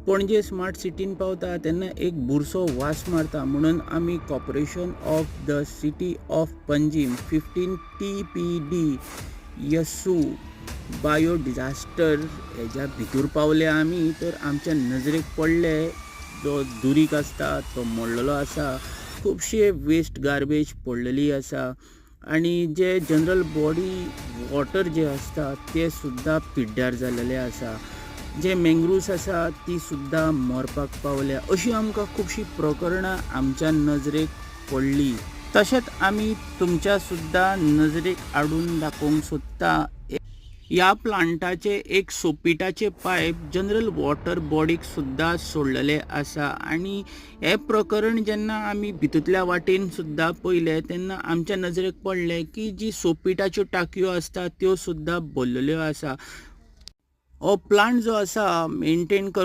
पणजे स्मार्ट सिटीन पावता तेन्ना एक बुरसो वास मारता, म्हणून आमी corporation of the city of Panjim 15 TPD यसू बायो डिझास्टर हेच्या भितर पावले आमी. तर आमच्या नजरेक पडले जो दुरीक आसता तो मोडलेलो आसा, खुबशे वेस्ट गार्बेज पडलेली आसा आणि जे जनरल बॉडी वॉटर जे आसता ते सुद्दां पिड्ड्यार जाल्लेले आसा. जे मँग्रुव्स आसा ती सुद्दां मरपाक पावल्या. अशी आमकां खुबशी प्रकरणां आमच्या नजरेक पडली. तशेंच आमी तुमच्या सुद्दां नजरेक हाडून दाखोवंक सोदता ह्या प्लांटाचे एक सोपीटाचे पायप जनरल वॉटर बॉडीक सुद्दां सोडलेले आसा. आणि हे प्रकरण जेन्ना आमी भितूतल्या वाटेन सुद्दां पळयलें तेन्ना आमच्या नजरेक पडलें की जी सोपीटाच्यो टाकयो आसता त्यो सुद्दां भरलेल्यो आसा. हो प्लांट जो आसा मेंटेन करपाक